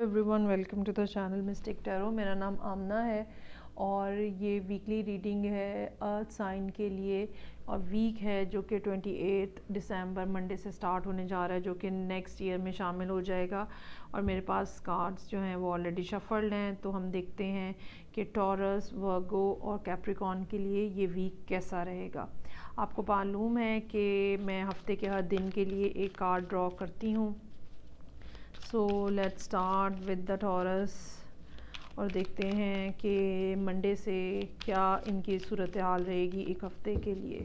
Every one welcome to the channel mystic tarot. میرا نام آمنہ ہے اور یہ ویکلی ریڈنگ ہے ارتھ سائن کے لیے اور ویک ہے جو کہ 28 دسمبر منڈے سے سٹارٹ ہونے جا رہا ہے جو کہ نیکسٹ ایئر میں شامل ہو جائے گا. اور میرے پاس کارڈز جو ہیں وہ آلریڈی شفلڈ ہیں تو ہم دیکھتے ہیں کہ ٹورس، ورگو اور کیپریکون کے لیے یہ ویک کیسا رہے گا. آپ کو معلوم ہے کہ میں ہفتے کے ہر دن کے لیے ایک کارڈ ڈرا کرتی ہوں. So let's start with the Taurus اور دیکھتے ہیں کہ منڈے سے کیا ان کی صورتحال رہے گی ایک ہفتے کے لیے.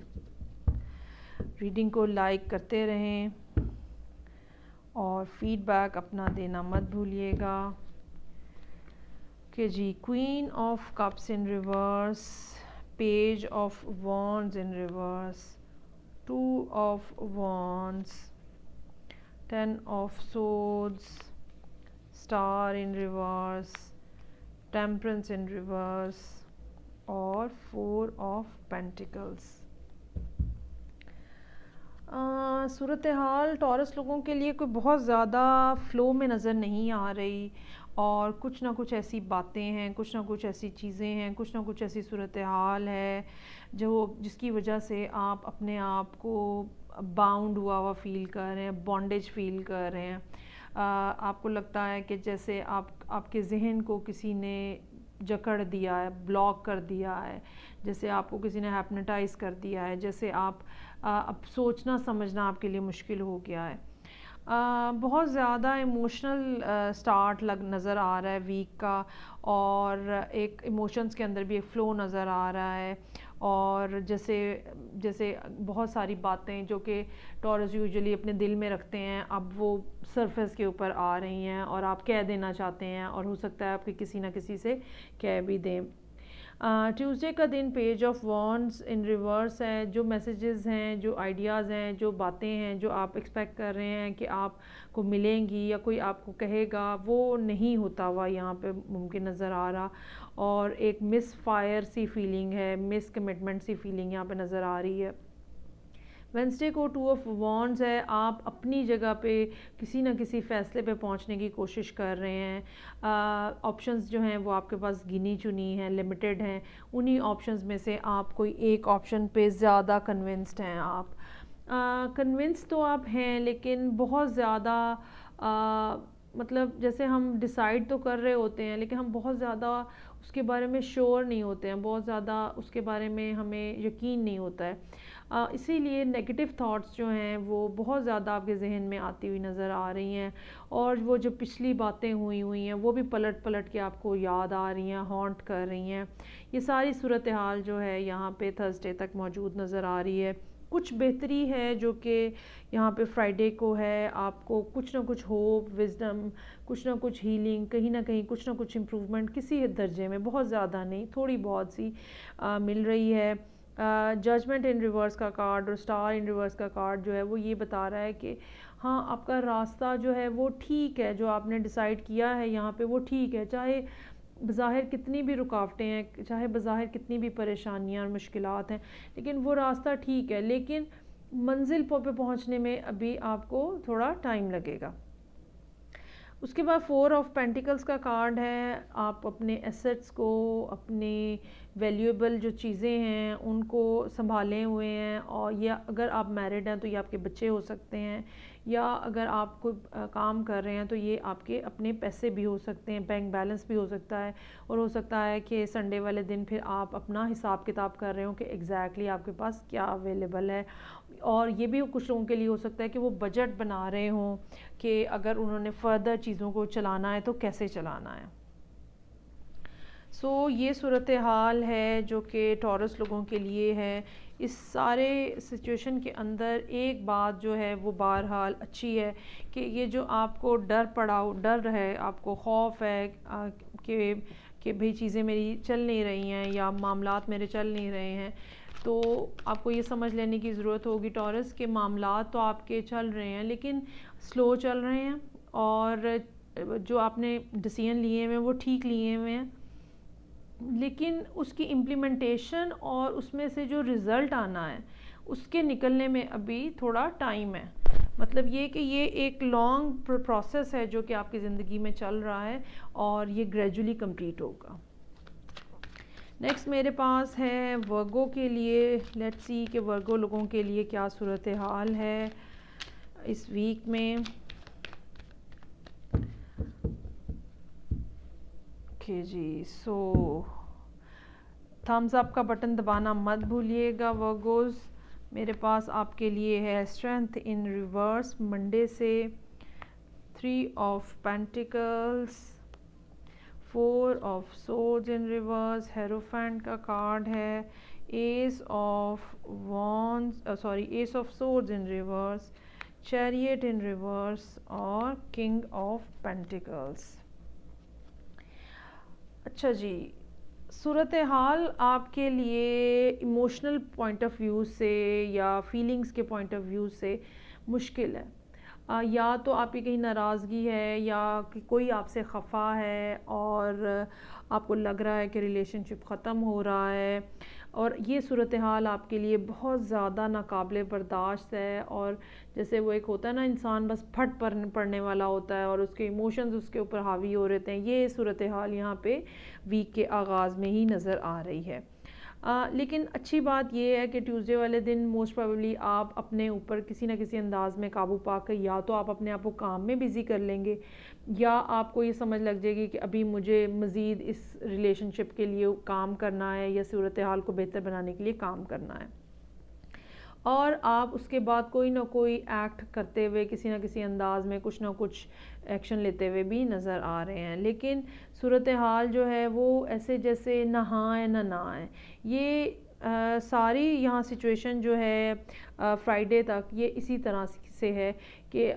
ریڈنگ کو لائک کرتے رہیں اور فیڈ بیک اپنا دینا مت بھولیے گا. کہ جی queen of cups in reverse, page of wands in reverse, 2 of wands, 10 of swords, star in reverse, temperance in reverse اور 4 آف پینٹیکلز. صورتحال ٹورس لوگوں کے لیے کوئی بہت زیادہ فلو میں نظر نہیں آ رہی اور کچھ نہ کچھ ایسی باتیں ہیں، کچھ نہ کچھ ایسی چیزیں ہیں، کچھ نہ کچھ ایسی صورتحال ہے جس کی وجہ سے آپ اپنے آپ کو باؤنڈ ہوا فیل کر رہے ہیں، بانڈیج فیل کر رہے ہیں. آپ کو لگتا ہے کہ جیسے آپ کے ذہن کو کسی نے جکڑ دیا ہے، بلاک کر دیا ہے، جیسے آپ کو کسی نے ہیپنوٹائز کر دیا ہے، جیسے اب سوچنا سمجھنا آپ کے لیے مشکل ہو گیا ہے. بہت زیادہ ایموشنل سٹارٹ نظر آ رہا ہے ویک کا اور ایک ایموشنز کے اندر بھی ایک فلو نظر آ رہا ہے. اور جیسے بہت ساری باتیں جو کہ ٹورس یوزلی اپنے دل میں رکھتے ہیں اب وہ سرفیس کے اوپر آ رہی ہیں اور آپ کہہ دینا چاہتے ہیں اور ہو سکتا ہے آپ کے کسی نہ کسی سے کہہ بھی دیں. ٹیوزڈے کا دن page of wands in reverse ہے. جو میسیجز ہیں، جو آئیڈیاز ہیں، جو باتیں ہیں جو آپ ایکسپیکٹ کر رہے ہیں کہ آپ کو ملیں گی یا کوئی آپ کو کہے گا، وہ نہیں ہوتا ہوا یہاں پہ ممکن نظر آ رہا اور ایک مس فائر سی فیلنگ ہے، مس کمٹمنٹ سی فیلنگ یہاں پہ نظر آ رہی ہے. وینسڈے کو 2 آف وانڈز ہے. آپ اپنی جگہ پہ کسی نہ کسی فیصلے پہ پہنچنے کی کوشش کر رہے ہیں. آپشنز جو ہیں وہ آپ کے پاس گنی چنی ہیں، لمیٹڈ ہیں. انہی آپشنز میں سے آپ کوئی ایک آپشن پہ زیادہ کنونسڈ ہیں. آپ کنونس تو آپ ہیں لیکن بہت زیادہ مطلب جیسے ہم ڈیسائیڈ تو کر رہے ہوتے ہیں لیکن ہم بہت زیادہ اس کے بارے میں شیور نہیں ہوتے ہیں، بہت زیادہ اس کے بارے میں ہمیں یقین نہیں ہوتا ہے. اسی لیے نیگیٹو تھاٹس جو ہیں وہ بہت زیادہ آپ کے ذہن میں آتی ہوئی نظر آ رہی ہیں اور وہ جو پچھلی باتیں ہوئی ہیں وہ بھی پلٹ کے آپ کو یاد آ رہی ہیں، ہانٹ کر رہی ہیں. یہ ساری صورتحال جو ہے یہاں پہ تھرسڈے تک موجود نظر آ رہی ہے. کچھ بہتری ہے جو کہ یہاں پہ فرائیڈے کو ہے. آپ کو کچھ نہ کچھ ہوپ، وزڈم، کچھ نہ کچھ ہیلنگ، کہیں نہ کہیں کچھ نہ کچھ امپروومنٹ کسی درجے میں، بہت زیادہ نہیں، تھوڑی بہت سی مل رہی ہے. ججمنٹ ان ریورس کا کارڈ اور اسٹار ان ریورس کا کارڈ جو ہے وہ یہ بتا رہا ہے کہ ہاں آپ کا راستہ جو ہے وہ ٹھیک ہے، جو آپ نے ڈیسائیڈ کیا ہے یہاں پہ وہ ٹھیک ہے. چاہے بظاہر کتنی بھی رکاوٹیں ہیں، چاہے بظاہر کتنی بھی پریشانیاں اور مشکلات ہیں، لیکن وہ راستہ ٹھیک ہے، لیکن منزل پہ پہنچنے میں ابھی آپ کو تھوڑا ٹائم لگے گا. اس کے بعد 4 آف پینٹیکلز کا کارڈ ہے. آپ اپنے ایسٹس کو، اپنے ویلیویبل جو چیزیں ہیں ان کو سنبھالے ہوئے ہیں اور یا اگر آپ میرڈ ہیں تو یہ آپ کے بچے ہو سکتے ہیں یا اگر آپ کوئی کام کر رہے ہیں تو یہ آپ کے اپنے پیسے بھی ہو سکتے ہیں، بینک بیلنس بھی ہو سکتا ہے اور ہو سکتا ہے کہ سنڈے والے دن پھر آپ اپنا حساب کتاب کر رہے ہوں کہ ایگزیکٹلی آپ کے پاس کیا اویلیبل ہے. اور یہ بھی کچھ لوگوں کے لیے ہو سکتا ہے کہ وہ بجٹ بنا رہے ہوں کہ اگر انہوں نے فردر چیزوں کو چلانا ہے تو کیسے چلانا ہے. یہ صورتحال ہے جو کہ ٹورس لوگوں کے لیے ہے. اس سارے سچویشن کے اندر ایک بات جو ہے وہ بہرحال اچھی ہے کہ یہ جو آپ کو ڈر ہے، آپ کو خوف ہے کہ بھئی چیزیں میری چل نہیں رہی ہیں یا معاملات میرے چل نہیں رہے ہیں، تو آپ کو یہ سمجھ لینے کی ضرورت ہوگی ٹورس کہ معاملات تو آپ کے چل رہے ہیں لیکن سلو چل رہے ہیں اور جو آپ نے ڈیسیژن لیے ہوئے ہیں وہ ٹھیک لیے ہوئے ہیں، لیکن اس کی امپلیمنٹیشن اور اس میں سے جو رزلٹ آنا ہے اس کے نکلنے میں ابھی تھوڑا ٹائم ہے. مطلب یہ کہ یہ ایک لانگ پروسیس ہے جو کہ آپ کی زندگی میں چل رہا ہے اور یہ گریجولی کمپلیٹ ہوگا. نیکسٹ میرے پاس ہے ورگو کے لیے. لیٹس سی کہ ورگو لوگوں کے لیے کیا صورتحال ہے اس ویک میں. اوکے جی، سو تھمز اپ کا بٹن دبانا مت بھولیے گا ورگوز. میرے پاس آپ کے لیے ہے اسٹرینتھ ان ریورس منڈے سے 3 of pentacles, 4 of swords in reverse, hierophant کا کارڈ ہے، ace of swords in reverse, chariot in reverse اور کنگ آف پینٹیکلز. اچھا جی، صورتحال آپ کے لیے ایموشنل پوائنٹ آف ویو سے یا فیلنگز کے پوائنٹ آف ویو سے مشکل ہے. یا تو آپ کی کہیں ناراضگی ہے یا کہ کوئی آپ سے خفا ہے اور آپ کو لگ رہا ہے کہ ریلیشن شپ ختم ہو رہا ہے، اور یہ صورتحال آپ کے لیے بہت زیادہ ناقابل برداشت ہے. اور جیسے وہ ایک ہوتا ہے نا، انسان بس پھٹ پڑنے والا ہوتا ہے اور اس کے ایموشنز اس کے اوپر حاوی ہو رہتے ہیں. یہ صورتحال یہاں پہ ویک کے آغاز میں ہی نظر آ رہی ہے. لیکن اچھی بات یہ ہے کہ ٹیوزڈے والے دن موسٹ پروبیبلی آپ اپنے اوپر کسی نہ کسی انداز میں قابو پا کر یا تو آپ اپنے آپ کو کام میں بزی کر لیں گے، یا آپ کو یہ سمجھ لگ جائے گی کہ ابھی مجھے مزید اس ریلیشن شپ کے لیے کام کرنا ہے یا صورتحال کو بہتر بنانے کے لیے کام کرنا ہے. اور آپ اس کے بعد کوئی نہ کوئی ایکٹ کرتے ہوئے کسی نہ کسی انداز میں کچھ نہ کچھ ایکشن لیتے ہوئے بھی نظر آ رہے ہیں. لیکن صورتحال جو ہے وہ ایسے جیسے نہ ہاں ہے نہ ہے. یہ ساری یہاں سچویشن جو ہے فرائیڈے تک یہ اسی طرح سے ہے کہ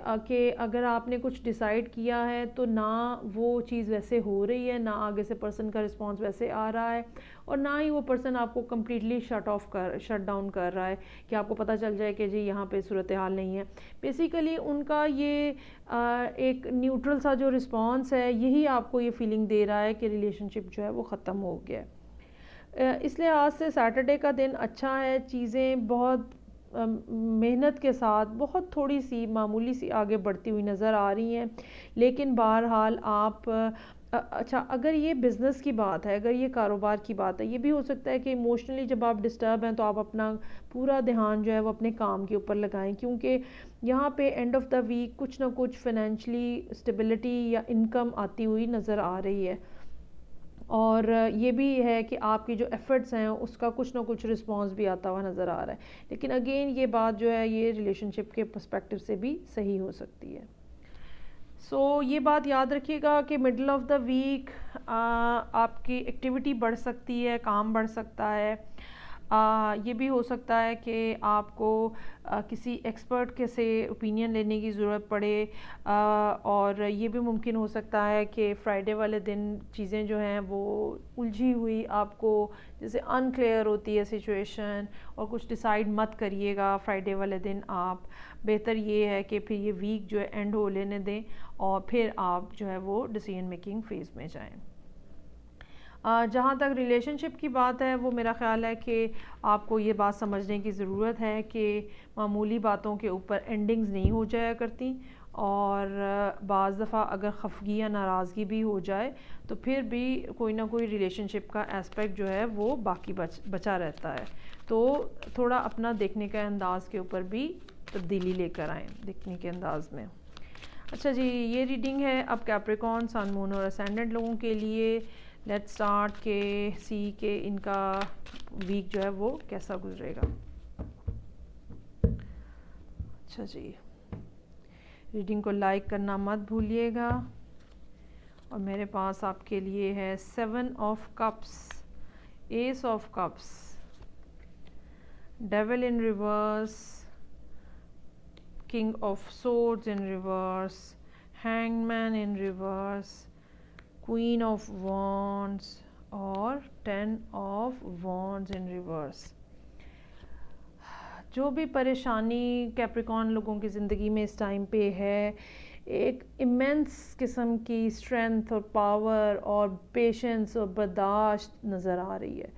اگر آپ نے کچھ ڈیسائیڈ کیا ہے تو نہ وہ چیز ویسے ہو رہی ہے، نہ آگے سے پرسن کا رسپانس ویسے آ رہا ہے، اور نہ ہی وہ پرسن آپ کو کمپلیٹلی شٹ ڈاؤن کر رہا ہے کہ آپ کو پتہ چل جائے کہ جی یہاں پہ صورتحال نہیں ہے. بیسیکلی ان کا یہ ایک نیوٹرل سا جو رسپانس ہے یہی آپ کو یہ فیلنگ دے رہا ہے کہ ریلیشن شپ جو ہے وہ ختم ہو گیا ہے. اس لحاظ سے سیٹرڈے کا دن اچھا ہے. چیزیں بہت محنت کے ساتھ بہت تھوڑی سی معمولی سی آگے بڑھتی ہوئی نظر آ رہی ہیں. لیکن بہرحال آپ اچھا، اگر یہ بزنس کی بات ہے، اگر یہ کاروبار کی بات ہے، یہ بھی ہو سکتا ہے کہ ایموشنلی جب آپ ڈسٹرب ہیں تو آپ اپنا پورا دھیان جو ہے وہ اپنے کام کے اوپر لگائیں، کیونکہ یہاں پہ اینڈ آف دا ویک کچھ نہ کچھ فائنینشلی اسٹیبلٹی یا انکم آتی ہوئی نظر آ رہی ہے. اور یہ بھی ہے کہ آپ کی جو ایفرٹس ہیں اس کا کچھ نہ کچھ رسپانس بھی آتا ہوا نظر آ رہا ہے. لیکن اگین یہ بات جو ہے یہ ریلیشن شپ کے پرسپیکٹیو سے بھی صحیح ہو سکتی ہے. سو یہ بات یاد رکھیے گا کہ مڈل آف دا ویک آپ کی ایکٹیویٹی بڑھ سکتی ہے، کام بڑھ سکتا ہے. یہ بھی ہو سکتا ہے کہ آپ کو کسی ایکسپرٹ کے سے اوپینین لینے کی ضرورت پڑے، اور یہ بھی ممکن ہو سکتا ہے کہ فرائیڈے والے دن چیزیں جو ہیں وہ الجھی ہوئی آپ کو جیسے انکلیئر ہوتی ہے سچویشن، اور کچھ ڈیسائیڈ مت کریے گا فرائیڈے والے دن. آپ بہتر یہ ہے کہ پھر یہ ویک جو ہے اینڈ ہو لینے دیں اور پھر آپ جو ہے وہ ڈیسیژن میکنگ فیز میں جائیں. جہاں تک ریلیشن شپ کی بات ہے، وہ میرا خیال ہے کہ آپ کو یہ بات سمجھنے کی ضرورت ہے کہ معمولی باتوں کے اوپر اینڈنگز نہیں ہو جایا کرتی، اور بعض دفعہ اگر خفگی یا ناراضگی بھی ہو جائے تو پھر بھی کوئی نہ کوئی ریلیشن شپ کا اسپیکٹ جو ہے وہ باقی بچا رہتا ہے. تو تھوڑا اپنا دیکھنے کے انداز کے اوپر بھی تبدیلی لے کر آئیں دیکھنے کے انداز میں. اچھا جی، یہ ریڈنگ ہے اب کیپریکون، سن، مون اور اسینڈنٹ لوگوں کے لیے. لیٹ سٹارٹ کہ سی کہ ان کا ویک جو ہے وہ کیسا گزرے گا. اچھا جی، ریڈنگ کو لائک کرنا مت بھولیے گا. اور میرے پاس آپ کے لیے ہے 7 of cups, ace of cups, devil in reverse, king of swords in reverse, hang man in reverse, queen of wands اور 10 آف وانڈز ان ریورس. جو بھی پریشانی کیپریکون لوگوں کی زندگی میں اس ٹائم پہ ہے، ایک ایمنس قسم کی اسٹرینتھ اور پاور اور پیشنس اور برداشت نظر آ رہی ہے.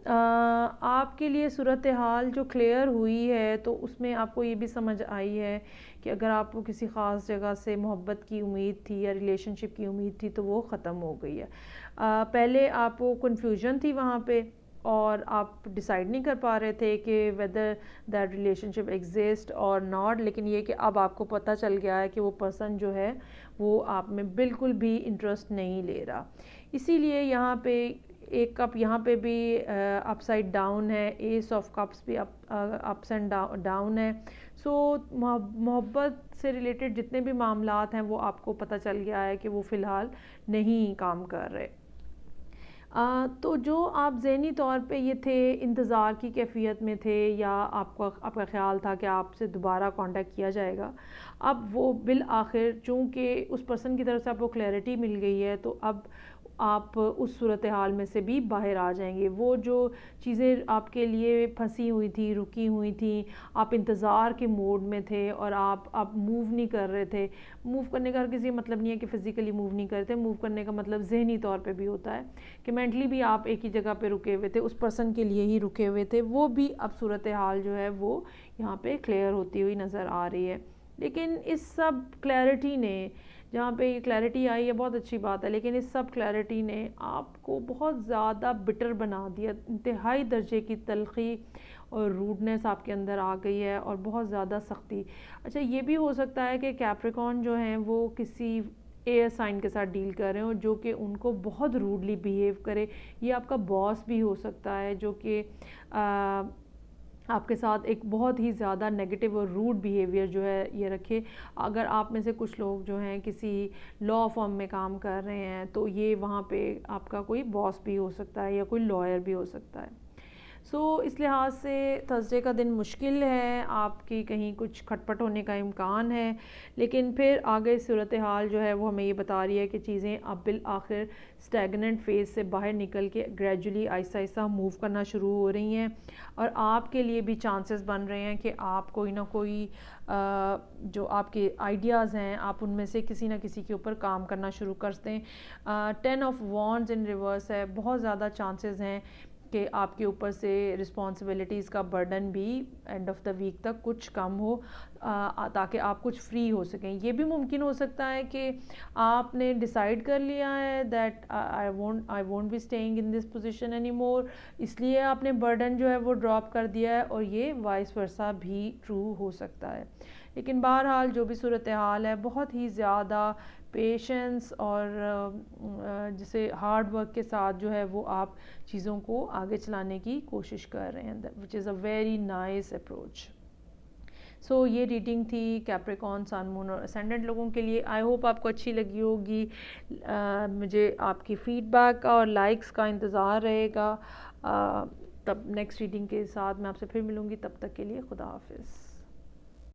آپ کے لیے صورتحال جو کلیئر ہوئی ہے تو اس میں آپ کو یہ بھی سمجھ آئی ہے کہ اگر آپ کو کسی خاص جگہ سے محبت کی امید تھی یا ریلیشن شپ کی امید تھی تو وہ ختم ہو گئی ہے. پہلے آپ کو کنفیوژن تھی وہاں پہ اور آپ ڈیسائیڈ نہیں کر پا رہے تھے کہ whether that relation ship exist اور ناٹ, لیکن یہ کہ اب آپ کو پتہ چل گیا ہے کہ وہ پرسن جو ہے وہ آپ میں بالکل بھی انٹرسٹ نہیں لے رہا. اسی لیے یہاں پہ ایک کپ یہاں پہ بھی اپ سائڈ ڈاؤن ہے, ایس آف کپس بھی اپس اینڈ ڈاؤن ہے. سو محبت سے ریلیٹڈ جتنے بھی معاملات ہیں وہ آپ کو پتہ چل گیا ہے کہ وہ فی الحال نہیں کام کر رہے. تو جو آپ ذہنی طور پہ یہ تھے, انتظار کی کیفیت میں تھے یا آپ کا خیال تھا کہ آپ سے دوبارہ کانٹیکٹ کیا جائے گا, اب وہ بالآخر چونکہ اس پرسن کی طرف سے آپ کو کلیئرٹی مل گئی ہے تو اب آپ اس صورتحال میں سے بھی باہر آ جائیں گے. وہ جو چیزیں آپ کے لیے پھنسی ہوئی تھی, رکی ہوئی تھیں, آپ انتظار کے موڈ میں تھے اور آپ موو نہیں کر رہے تھے. موو کرنے کا کسی مطلب نہیں ہے کہ فزیکلی موو نہیں کرتے, موو کرنے کا مطلب ذہنی طور پہ بھی ہوتا ہے کہ مینٹلی بھی آپ ایک ہی جگہ پہ رکے ہوئے تھے, اس پرسن کے لیے ہی رکے ہوئے تھے. وہ بھی اب صورتحال جو ہے وہ یہاں پہ کلیئر ہوتی ہوئی نظر آ رہی ہے. لیکن اس سب کلیئرٹی نے, جہاں پہ یہ کلیئرٹی آئی ہے بہت اچھی بات ہے, لیکن اس سب کلیئرٹی نے آپ کو بہت زیادہ بٹر بنا دیا. انتہائی درجے کی تلخی اور روڈنس آپ کے اندر آ گئی ہے اور بہت زیادہ سختی. اچھا یہ بھی ہو سکتا ہے کہ کیپریکون جو ہیں وہ کسی ایئر سائن کے ساتھ ڈیل کر رہے ہوں جو کہ ان کو بہت روڈلی بیہیو کرے. یہ آپ کا باس بھی ہو سکتا ہے جو کہ آپ کے ساتھ ایک بہت ہی زیادہ نیگیٹو اور روڈ بیہیویئر جو ہے یہ رکھے. اگر آپ میں سے کچھ لوگ جو ہیں کسی لاء فرم میں کام کر رہے ہیں تو یہ وہاں پہ آپ کا کوئی باس بھی ہو سکتا ہے یا کوئی لائر بھی ہو سکتا ہے. سو اس لحاظ سے تھرسڈے کا دن مشکل ہے, آپ کی کہیں کچھ کھٹپٹ ہونے کا امکان ہے, لیکن پھر آگے صورتحال جو ہے وہ ہمیں یہ بتا رہی ہے کہ چیزیں اب بالآخر اسٹیگننٹ فیز سے باہر نکل کے گریجولی آہستہ آہستہ موو کرنا شروع ہو رہی ہیں اور آپ کے لیے بھی چانسز بن رہے ہیں کہ آپ کوئی نہ کوئی جو آپ کے آئیڈیاز ہیں آپ ان میں سے کسی نہ کسی کے اوپر کام کرنا شروع کر دیں. 10 آف وانڈز ان ریورس ہے, بہت زیادہ چانسز ہیں کہ آپ کے اوپر سے رسپانسبلٹیز کا برڈن بھی اینڈ آف دا ویک تک کچھ کم ہو تاکہ آپ کچھ فری ہو سکیں. یہ بھی ممکن ہو سکتا ہے کہ آپ نے ڈیسائیڈ کر لیا ہے that I won't be staying in this position anymore, اس لیے آپ نے برڈن جو ہے وہ ڈراپ کر دیا ہے, اور یہ وائس ورسا بھی ٹرو ہو سکتا ہے. لیکن بہرحال جو بھی صورتحال ہے بہت ہی زیادہ پیشنس اور جسے ہارڈ ورک کے ساتھ جو ہے وہ آپ چیزوں کو آگے چلانے کی کوشش کر رہے ہیں, وچ از اے ویری نائس اپروچ. سو یہ ریڈنگ تھی کیپریکون, سن, مون اور اسینڈنٹ لوگوں کے لیے. آئی ہوپ آپ کو اچھی لگی ہوگی. مجھے آپ کی فیڈ بیک کا اور لائکس کا انتظار رہے گا. تب نیکسٹ ریڈنگ کے ساتھ میں آپ سے پھر ملوں گی, تب تک کے لیے خدا حافظ.